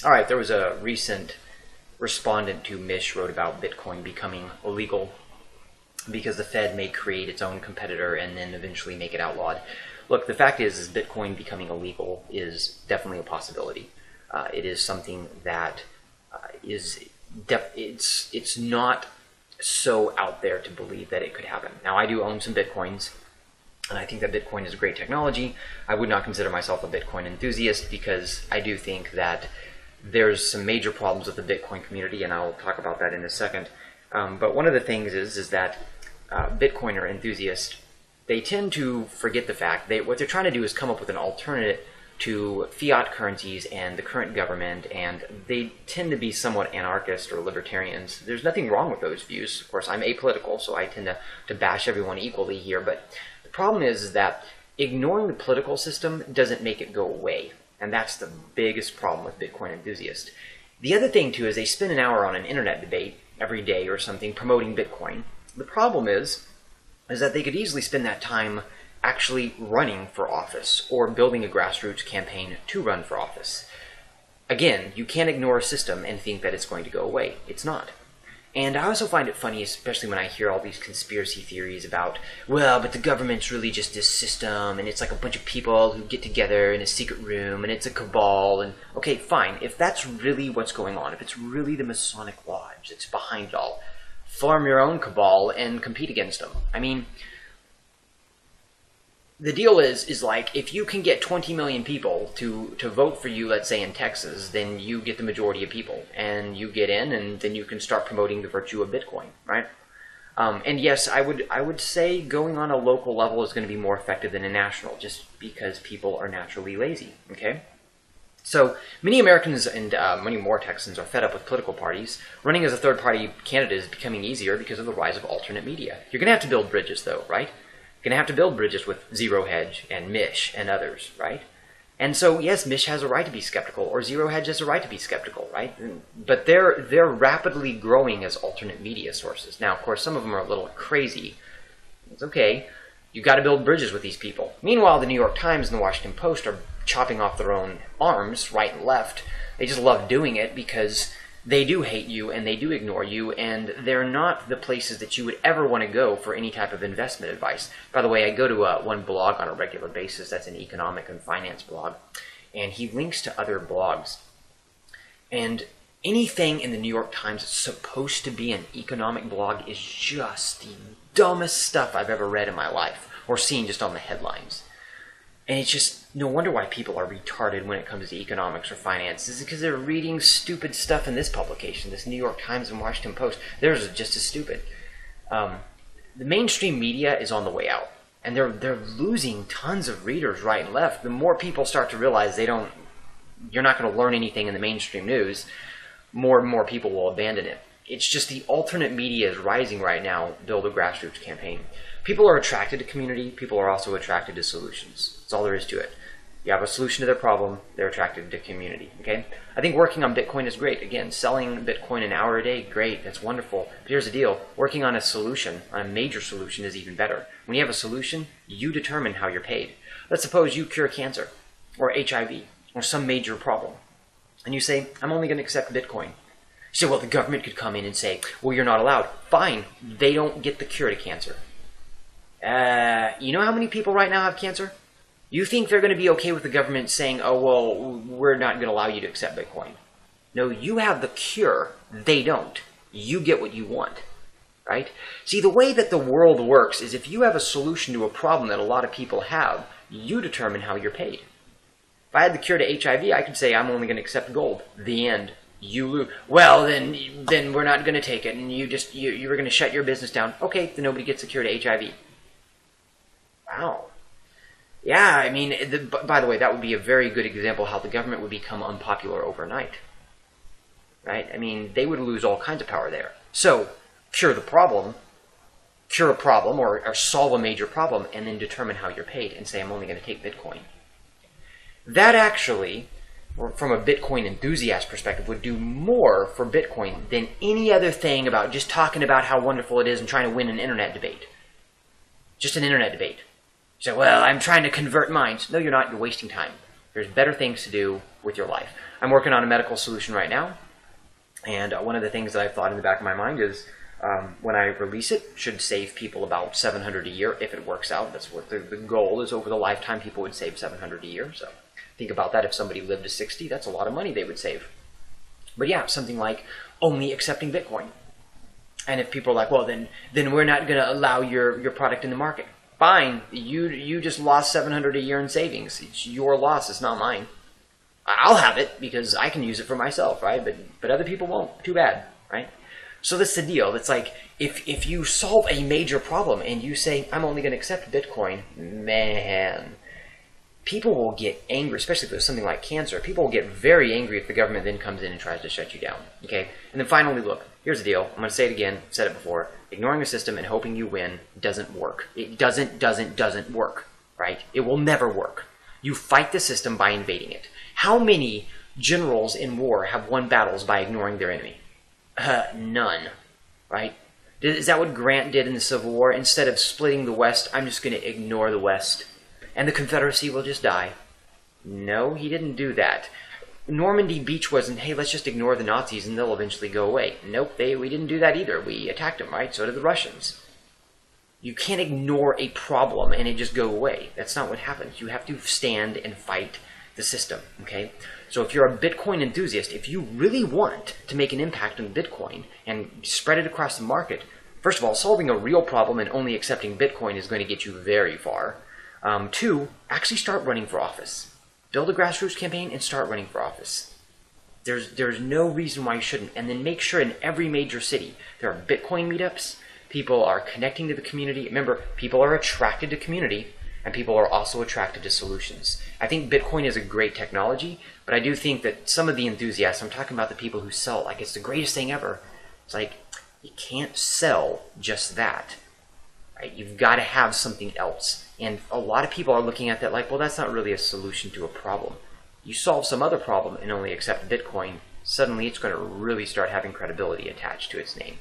All right, there was a recent respondent to Mish wrote about Bitcoin becoming illegal because the Fed may create its own competitor and then eventually make it outlawed. Look, the fact is Bitcoin becoming illegal is definitely a possibility. It is something that it's not so out there to believe that it could happen. Now, I do own some Bitcoins, and I think that Bitcoin is a great technology. I would not consider myself a Bitcoin enthusiast because I do think that there's some major problems with the Bitcoin community, and I'll talk about that in a second. But one of the things is that Bitcoiner enthusiasts, they tend to forget the fact that what they're trying to do is come up with an alternative to fiat currencies and the current government, and they tend to be somewhat anarchist or libertarians. There's nothing wrong with those views. Of course, I'm apolitical, so I tend to bash everyone equally here, but the problem is that ignoring the political system doesn't make it go away. And that's the biggest problem with Bitcoin enthusiasts. The other thing, too, is they spend an hour on an internet debate every day or something promoting Bitcoin. The problem is that they could easily spend that time actually running for office or building a grassroots campaign to run for office. Again, you can't ignore a system and think that it's going to go away. It's not. And I also find it funny, especially when I hear all these conspiracy theories about, well, but the government's really just this system, and it's like a bunch of people who get together in a secret room, and it's a cabal, and okay, fine. If that's really what's going on, if it's really the Masonic Lodge that's behind it all, form your own cabal and compete against them. I mean, the deal is like, if you can get 20 million people to vote for you, let's say in Texas, then you get the majority of people, and you get in, and then you can start promoting the virtue of Bitcoin, right? And yes, I would say going on a local level is going to be more effective than a national, just because people are naturally lazy, okay? So many Americans and many more Texans are fed up with political parties. Running as a third-party candidate is becoming easier because of the rise of alternate media. You're going to have to build bridges, though, right? Going to have to build bridges with Zero Hedge and Mish and others, right? And so, yes, Mish has a right to be skeptical, or Zero Hedge has a right to be skeptical, right? But they're rapidly growing as alternate media sources. Now, of course, some of them are a little crazy. It's okay. You got to build bridges with these people. Meanwhile, the New York Times and the Washington Post are chopping off their own arms, right and left. They just love doing it because they do hate you and they do ignore you, and they're not the places that you would ever want to go for any type of investment advice. By the way, I go to one blog on a regular basis. That's an economic and finance blog, and he links to other blogs. And anything in the New York Times that's supposed to be an economic blog is just the dumbest stuff I've ever read in my life, or seen just on the headlines. And it's just no wonder why people are retarded when it comes to economics or finance. This is because they're reading stupid stuff in this publication, this New York Times and Washington Post. Theirs are just as stupid. The mainstream media is on the way out, and they're losing tons of readers right and left. The more people start to realize you're not going to learn anything in the mainstream news, more and more people will abandon it. It's just the alternate media is rising right now. Build a grassroots campaign. People are attracted to community. People are also attracted to solutions. That's all there is to it. You have a solution to their problem, they're attracted to community, okay? I think working on Bitcoin is great. Again, selling Bitcoin an hour a day, great, that's wonderful. But here's the deal. Working on a solution, on a major solution, is even better. When you have a solution, you determine how you're paid. Let's suppose you cure cancer, or HIV, or some major problem. And you say, I'm only going to accept Bitcoin. You say, well, the government could come in and say, well, you're not allowed. Fine, they don't get the cure to cancer. You know how many people right now have cancer? You think they're going to be okay with the government saying, oh, well, we're not going to allow you to accept Bitcoin. No, you have the cure. They don't. You get what you want, right? See, the way that the world works is if you have a solution to a problem that a lot of people have, you determine how you're paid. If I had the cure to HIV, I could say, I'm only going to accept gold. The end. You lose. Well, then we're not going to take it, and you were going to shut your business down. Okay, then nobody gets the cure to HIV. Wow. Yeah, I mean, by the way, that would be a very good example of how the government would become unpopular overnight. Right? I mean, they would lose all kinds of power there. So, cure a problem, or solve a major problem, and then determine how you're paid, and say, I'm only going to take Bitcoin. That actually, from a Bitcoin enthusiast perspective, would do more for Bitcoin than any other thing about just talking about how wonderful it is and trying to win an internet debate. Just an internet debate. So, well, I'm trying to convert minds. No, you're not. You're wasting time. There's better things to do with your life. I'm working on a medical solution right now, and one of the things that I've thought in the back of my mind is when I release it, should save people about $700 a year if it works out. That's what the goal is. Over the lifetime, people would save $700 a year. So think about that. If somebody lived to 60, that's a lot of money they would save. But yeah, something like only accepting Bitcoin. And if people are like, well, then we're not going to allow your product in the market. Fine, you just lost $700 a year in savings. It's your loss, it's not mine. I'll have it because I can use it for myself, right? But other people won't. Too bad, right? So that's the deal. It's like if you solve a major problem and you say, I'm only going to accept Bitcoin, man, people will get angry, especially if there's something like cancer. People will get very angry if the government then comes in and tries to shut you down. Okay? And then finally, look, here's the deal. I'm going to say it again. I've said it before. Ignoring the system and hoping you win doesn't work. It doesn't work, right? It will never work. You fight the system by invading it. How many generals in war have won battles by ignoring their enemy? None, right? Is that what Grant did in the Civil War? Instead of splitting the West, I'm just going to ignore the West, and the Confederacy will just die. No, he didn't do that. Normandy Beach wasn't, hey, let's just ignore the Nazis and they'll eventually go away. Nope, we didn't do that either. We attacked them, right? So did the Russians. You can't ignore a problem and it just go away. That's not what happens. You have to stand and fight the system, okay? So if you're a Bitcoin enthusiast, if you really want to make an impact on Bitcoin and spread it across the market, first of all, solving a real problem and only accepting Bitcoin is going to get you very far. Two, actually start running for office. Build a grassroots campaign and start running for office. There's no reason why you shouldn't. And then make sure in every major city there are Bitcoin meetups. People are connecting to the community. Remember, people are attracted to community, and people are also attracted to solutions. I think Bitcoin is a great technology, but I do think that some of the enthusiasts, I'm talking about the people who sell it like it's the greatest thing ever. It's like, you can't sell just that. Right? You've got to have something else. And a lot of people are looking at that like, well, that's not really a solution to a problem. You solve some other problem and only accept Bitcoin, suddenly it's going to really start having credibility attached to its name.